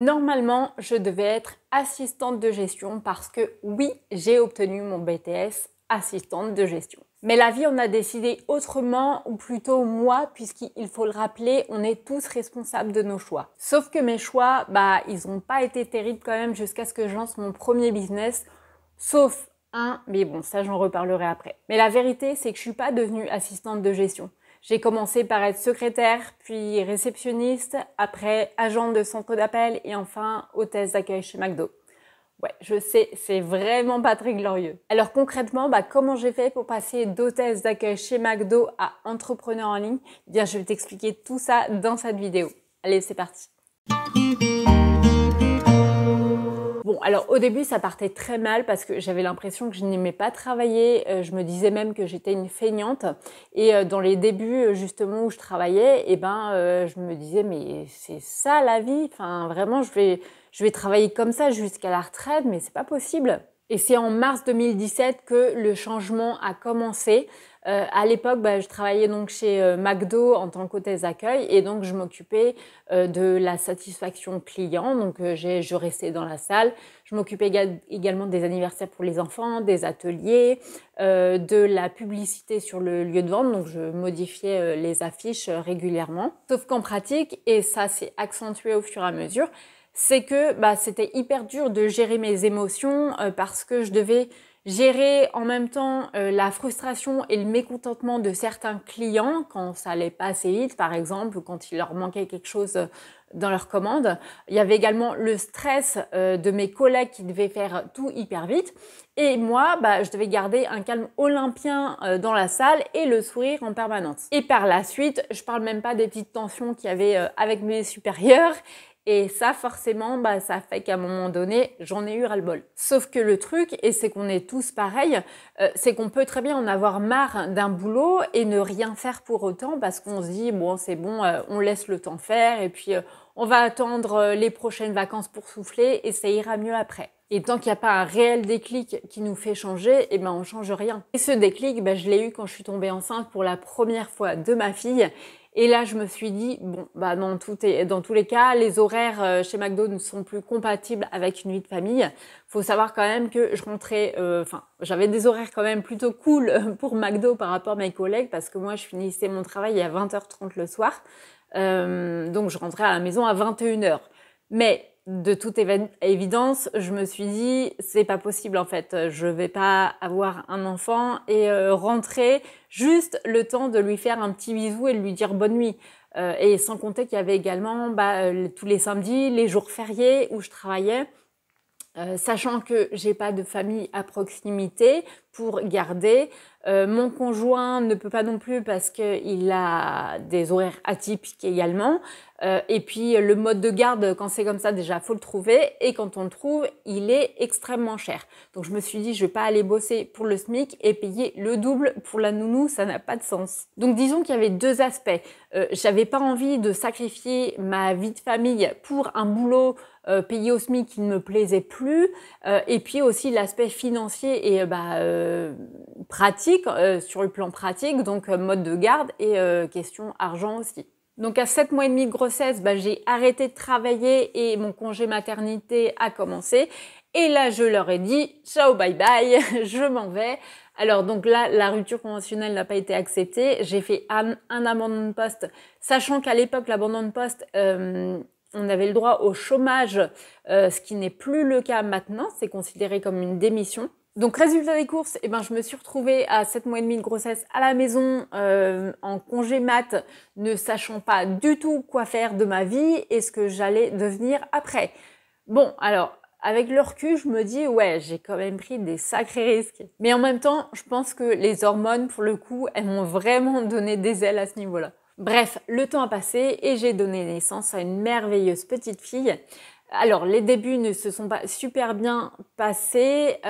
Normalement, je devais être assistante de gestion parce que oui, j'ai obtenu mon BTS assistante de gestion. Mais la vie en a décidé autrement, ou plutôt moi, puisqu'il faut le rappeler, on est tous responsables de nos choix. Sauf que mes choix, ils n'ont pas été terribles quand même jusqu'à ce que je lance mon premier business, sauf un, mais bon, ça j'en reparlerai après. Mais la vérité, c'est que je suis pas devenue assistante de gestion. J'ai commencé par être secrétaire, puis réceptionniste, après agent de centre d'appel et enfin hôtesse d'accueil chez McDo. Ouais, je sais, c'est vraiment pas très glorieux. Alors concrètement, comment j'ai fait pour passer d'hôtesse d'accueil chez McDo à entrepreneur en ligne? Eh bien, je vais t'expliquer tout ça dans cette vidéo. Allez, c'est parti. Bon, alors au début, ça partait très mal parce que j'avais l'impression que je n'aimais pas travailler. Je me disais même que j'étais une feignante. Et dans les débuts, justement, où je travaillais, je me disais, mais c'est ça la vie? Enfin, vraiment, je vais travailler comme ça jusqu'à la retraite, mais c'est pas possible. Et c'est en mars 2017 que le changement a commencé. À l'époque, je travaillais donc chez McDo en tant qu'hôtesse d'accueil et donc je m'occupais de la satisfaction client. Donc je restais dans la salle. Je m'occupais également des anniversaires pour les enfants, des ateliers, de la publicité sur le lieu de vente. Donc je modifiais les affiches régulièrement. Sauf qu'en pratique, et ça s'est accentué au fur et à mesure, c'est que c'était hyper dur de gérer mes émotions parce que je devais gérer en même temps la frustration et le mécontentement de certains clients quand ça allait pas assez vite, par exemple, quand il leur manquait quelque chose dans leur commande. Il y avait également le stress de mes collègues qui devaient faire tout hyper vite. Et moi, je devais garder un calme olympien dans la salle et le sourire en permanence. Et par la suite, je parle même pas des petites tensions qu'il y avait avec mes supérieurs. Et ça, forcément, ça fait qu'à un moment donné, j'en ai eu ras-le-bol. Sauf que le truc, et c'est qu'on est tous pareils, c'est qu'on peut très bien en avoir marre d'un boulot et ne rien faire pour autant parce qu'on se dit, bon, c'est bon, on laisse le temps faire et puis on va attendre les prochaines vacances pour souffler et ça ira mieux après. Et tant qu'il n'y a pas un réel déclic qui nous fait changer, on change rien. Et ce déclic, je l'ai eu quand je suis tombée enceinte pour la première fois de ma fille. Et là, je me suis dit, bon, dans tous les cas, les horaires chez McDo ne sont plus compatibles avec une vie de famille. Faut savoir quand même que je rentrais, j'avais des horaires quand même plutôt cool pour McDo par rapport à mes collègues parce que moi, je finissais mon travail à 20h30 le soir. Donc, je rentrais à la maison à 21h. Mais de toute évidence, je me suis dit, c'est pas possible en fait. Je vais pas avoir un enfant et rentrer juste le temps de lui faire un petit bisou et de lui dire bonne nuit. Et sans compter qu'il y avait également tous les samedis, les jours fériés où je travaillais. Sachant que j'ai pas de famille à proximité pour garder. Mon conjoint ne peut pas non plus parce qu'il a des horaires atypiques également. Et puis le mode de garde, quand c'est comme ça, déjà faut le trouver. Et quand on le trouve, il est extrêmement cher. Donc je me suis dit, je vais pas aller bosser pour le SMIC et payer le double pour la nounou, ça n'a pas de sens. Donc disons qu'il y avait deux aspects. J'avais pas envie de sacrifier ma vie de famille pour un boulot payé au SMIC qui ne me plaisait plus, et puis aussi l'aspect financier et pratique, sur le plan pratique, donc mode de garde et question argent aussi. Donc à 7 mois et demi de grossesse, j'ai arrêté de travailler et mon congé maternité a commencé. Et là, je leur ai dit « Ciao, bye bye, je m'en vais ». Alors donc là, la rupture conventionnelle n'a pas été acceptée. J'ai fait un abandon de poste, sachant qu'à l'époque, l'abandon de poste... on avait le droit au chômage, ce qui n'est plus le cas maintenant, c'est considéré comme une démission. Donc résultat des courses, je me suis retrouvée à 7 mois et demi de grossesse à la maison, en congé mat, ne sachant pas du tout quoi faire de ma vie et ce que j'allais devenir après. Bon, alors, avec le recul, je me dis, ouais, j'ai quand même pris des sacrés risques. Mais en même temps, je pense que les hormones, pour le coup, elles m'ont vraiment donné des ailes à ce niveau-là. Bref, le temps a passé et j'ai donné naissance à une merveilleuse petite fille. Alors, les débuts ne se sont pas super bien passés.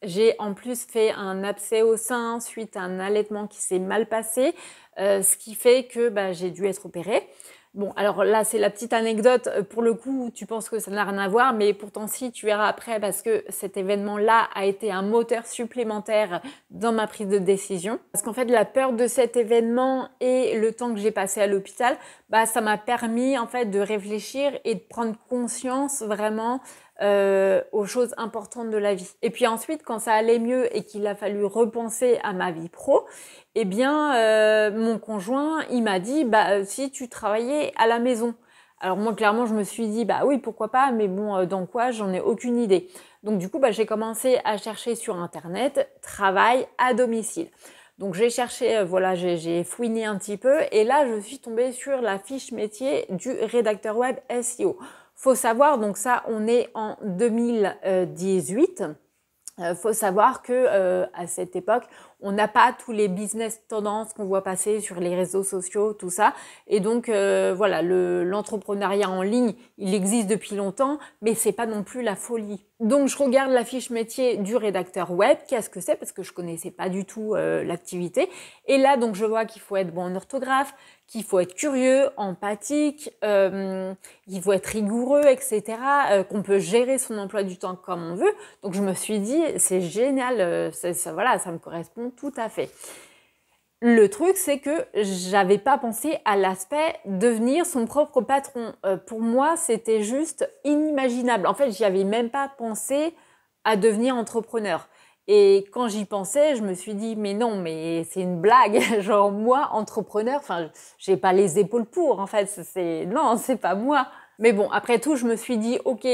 J'ai en plus fait un abcès au sein suite à un allaitement qui s'est mal passé, ce qui fait que j'ai dû être opérée. Bon, alors là, c'est la petite anecdote. Pour le coup, tu penses que ça n'a rien à voir, mais pourtant si, tu verras après, parce que cet événement-là a été un moteur supplémentaire dans ma prise de décision. Parce qu'en fait, la peur de cet événement et le temps que j'ai passé à l'hôpital bah ça m'a permis en fait de réfléchir et de prendre conscience vraiment aux choses importantes de la vie. Et puis ensuite, quand ça allait mieux et qu'il a fallu repenser à ma vie pro, eh bien mon conjoint il m'a dit bah si tu travaillais à la maison. Alors moi clairement je me suis dit bah oui pourquoi pas, mais bon dans quoi j'en ai aucune idée. Donc du coup bah j'ai commencé à chercher sur internet travail à domicile. Donc j'ai cherché, voilà, j'ai fouiné un petit peu et là je suis tombée sur la fiche métier du rédacteur web SEO. Faut savoir, donc ça on est en 2018. Faut savoir que à cette époque, on n'a pas tous les business tendances qu'on voit passer sur les réseaux sociaux, tout ça. Et donc voilà, l'entrepreneuriat en ligne, il existe depuis longtemps, mais c'est pas non plus la folie. Donc je regarde la fiche métier du rédacteur web, qu'est-ce que c'est parce que je connaissais pas du tout l'activité. Et là donc je vois qu'il faut être bon en orthographe, qu'il faut être curieux, empathique, il faut être rigoureux, etc. Qu'on peut gérer son emploi du temps comme on veut. Donc je me suis dit c'est génial, voilà, ça me correspond tout à fait. Le truc, c'est que j'avais pas pensé à l'aspect devenir son propre patron. Pour moi, c'était juste inimaginable. En fait, j'y avais même pas pensé à devenir entrepreneur. Et quand j'y pensais, je me suis dit, mais non, mais c'est une blague. Genre, moi, entrepreneur, enfin, j'ai pas les épaules pour, en fait. Non, c'est pas moi. Mais bon, après tout, je me suis dit, ok,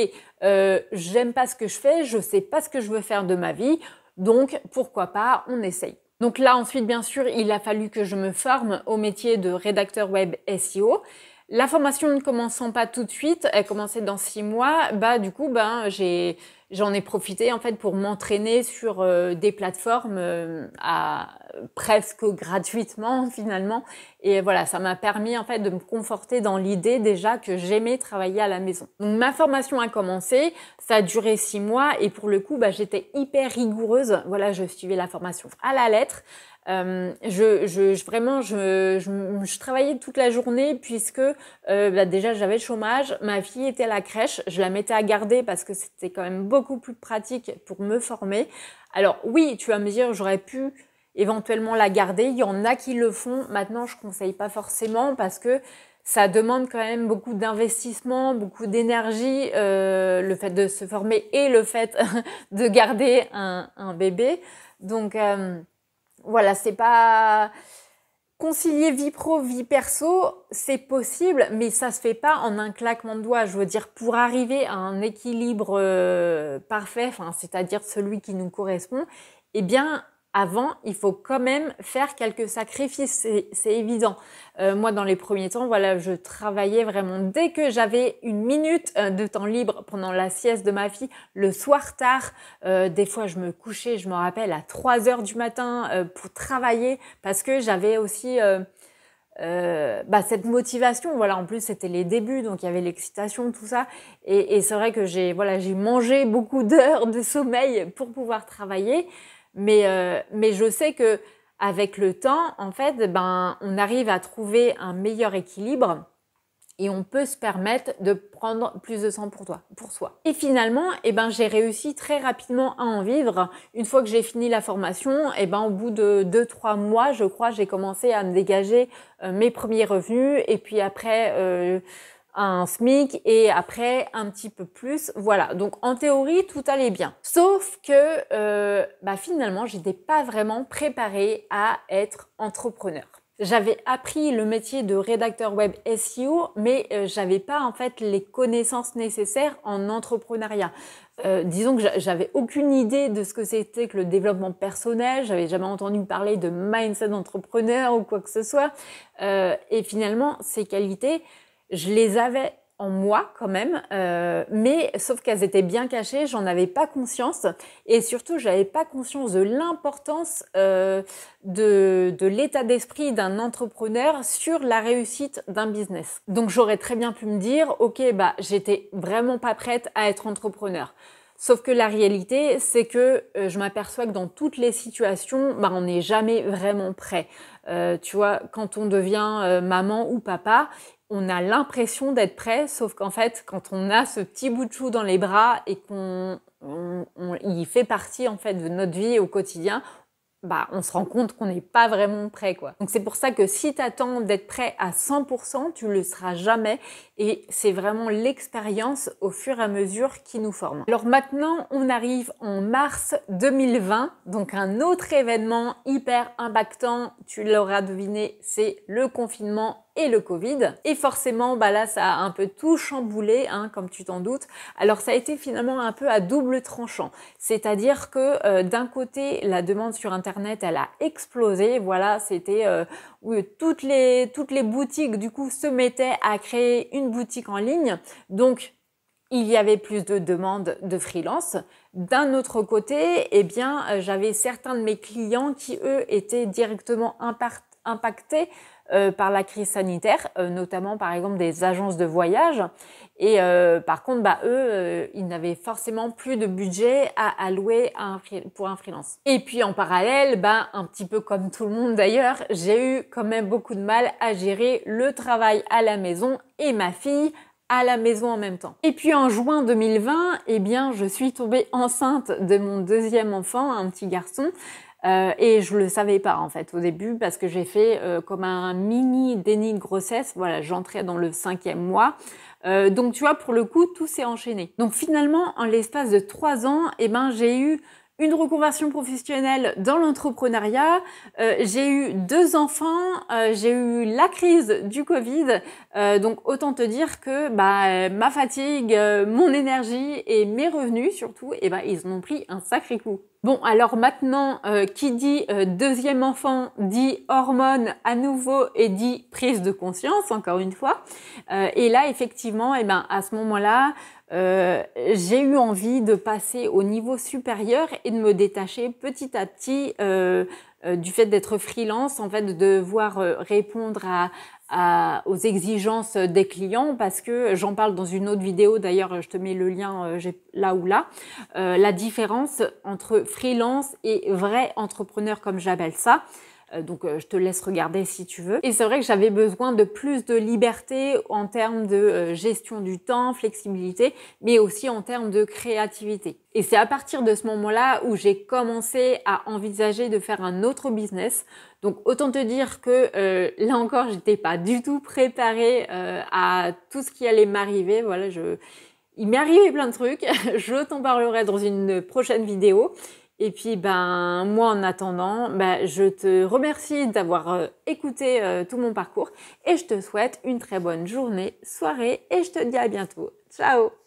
j'aime pas ce que je fais, je sais pas ce que je veux faire de ma vie. Donc, pourquoi pas, on essaye. Donc là, ensuite, bien sûr, il a fallu que je me forme au métier de rédacteur web SEO. La formation ne commençant pas tout de suite, elle commençait dans 6 mois, bah du coup, j'en ai profité en fait pour m'entraîner sur des plateformes presque gratuitement finalement. Et voilà, ça m'a permis en fait de me conforter dans l'idée déjà que j'aimais travailler à la maison. Donc ma formation a commencé, ça a duré 6 mois et pour le coup, j'étais hyper rigoureuse. Voilà, je suivais la formation à la lettre. Je travaillais toute la journée puisque déjà j'avais le chômage, ma fille était à la crèche, je la mettais à garder parce que c'était quand même beaucoup plus pratique pour me former. Alors oui, tu vas me dire j'aurais pu éventuellement la garder, il y en a qui le font, maintenant je conseille pas forcément parce que ça demande quand même beaucoup d'investissement, beaucoup d'énergie, le fait de se former et le fait de garder un bébé. Donc voilà, c'est pas concilier vie pro, vie perso, c'est possible, mais ça se fait pas en un claquement de doigts. Je veux dire, pour arriver à un équilibre parfait, enfin, c'est-à-dire celui qui nous correspond, eh bien, avant, il faut quand même faire quelques sacrifices, c'est évident. Moi, dans les premiers temps, voilà, je travaillais vraiment dès que j'avais une minute de temps libre pendant la sieste de ma fille, le soir tard. Des fois, je me couchais, je me rappelle, à 3 heures du matin pour travailler parce que j'avais aussi cette motivation. Voilà, en plus, c'était les débuts, donc il y avait l'excitation, tout ça. Et c'est vrai que j'ai mangé beaucoup d'heures de sommeil pour pouvoir travailler. Mais je sais que avec le temps, en fait, on arrive à trouver un meilleur équilibre et on peut se permettre de prendre plus de temps pour soi. Et finalement, j'ai réussi très rapidement à en vivre. Une fois que j'ai fini la formation, au bout de 2-3 mois, je crois, j'ai commencé à me dégager mes premiers revenus et puis après un SMIC et après un petit peu plus. Voilà, donc en théorie, tout allait bien. Sauf que finalement, j'étais pas vraiment préparée à être entrepreneur. J'avais appris le métier de rédacteur web SEO, mais j'avais pas en fait les connaissances nécessaires en entrepreneuriat. Disons que j'avais aucune idée de ce que c'était que le développement personnel, j'avais jamais entendu parler de mindset d'entrepreneur ou quoi que ce soit. Et finalement, ces qualités, je les avais en moi quand même, mais sauf qu'elles étaient bien cachées, j'en avais pas conscience et surtout j'avais pas conscience de l'importance de l'état d'esprit d'un entrepreneur sur la réussite d'un business. Donc j'aurais très bien pu me dire, ok, j'étais vraiment pas prête à être entrepreneur. Sauf que la réalité, c'est que je m'aperçois que dans toutes les situations, on n'est jamais vraiment prêt. Tu vois, quand on devient maman ou papa, on a l'impression d'être prêt, sauf qu'en fait, quand on a ce petit bout de chou dans les bras et il fait partie en fait de notre vie au quotidien, bah, on se rend compte qu'on n'est pas vraiment prêt, quoi. Donc c'est pour ça que si tu attends d'être prêt à 100%, tu le seras jamais. Et c'est vraiment l'expérience au fur et à mesure qui nous forme. Alors maintenant, on arrive en mars 2020, donc un autre événement hyper impactant, tu l'auras deviné, c'est le confinement et le Covid. Et forcément, bah là, ça a un peu tout chamboulé, hein, comme tu t'en doutes. Alors ça a été finalement un peu à double tranchant. C'est-à-dire que d'un côté, la demande sur Internet, elle a explosé. Voilà, c'était où toutes les boutiques, du coup, se mettaient à créer une boutique en ligne. Donc, il y avait plus de demandes de freelance. D'un autre côté, eh bien, j'avais certains de mes clients qui, eux, étaient directement impactés par la crise sanitaire, notamment par exemple des agences de voyage. Et par contre, bah, eux, ils n'avaient forcément plus de budget à allouer pour un freelance. Et puis en parallèle, bah, un petit peu comme tout le monde d'ailleurs, j'ai eu quand même beaucoup de mal à gérer le travail à la maison et ma fille à la maison en même temps. Et puis en juin 2020, eh bien, je suis tombée enceinte de mon deuxième enfant, un petit garçon. Et je le savais pas en fait au début parce que j'ai fait comme un mini déni de grossesse. Voilà, j'entrais dans le 5e mois. Donc tu vois, pour le coup, tout s'est enchaîné. Donc finalement, en l'espace de 3 ans, eh ben, j'ai eu une reconversion professionnelle dans l'entrepreneuriat, j'ai eu 2 enfants, j'ai eu la crise du Covid, donc autant te dire que bah, ma fatigue, mon énergie et mes revenus surtout, eh ben, ils en ont pris un sacré coup. Bon, alors maintenant, qui dit deuxième enfant dit hormones à nouveau et dit prise de conscience, encore une fois. Et là, effectivement, eh ben, à ce moment-là, j'ai eu envie de passer au niveau supérieur et de me détacher petit à petit du fait d'être freelance, en fait, de devoir répondre aux exigences des clients, parce que j'en parle dans une autre vidéo, d'ailleurs je te mets le lien là ou là, la différence entre freelance et vrai entrepreneur comme j'appelle ça. Donc je te laisse regarder si tu veux. Et c'est vrai que j'avais besoin de plus de liberté en termes de gestion du temps, flexibilité, mais aussi en termes de créativité. Et c'est à partir de ce moment-là où j'ai commencé à envisager de faire un autre business. Donc autant te dire que là encore, j'étais pas du tout préparée à tout ce qui allait m'arriver. Voilà, il m'est arrivé plein de trucs. Je t'en parlerai dans une prochaine vidéo. Et puis, ben, moi, en attendant, ben, je te remercie d'avoir écouté tout mon parcours et je te souhaite une très bonne journée, soirée et je te dis à bientôt. Ciao!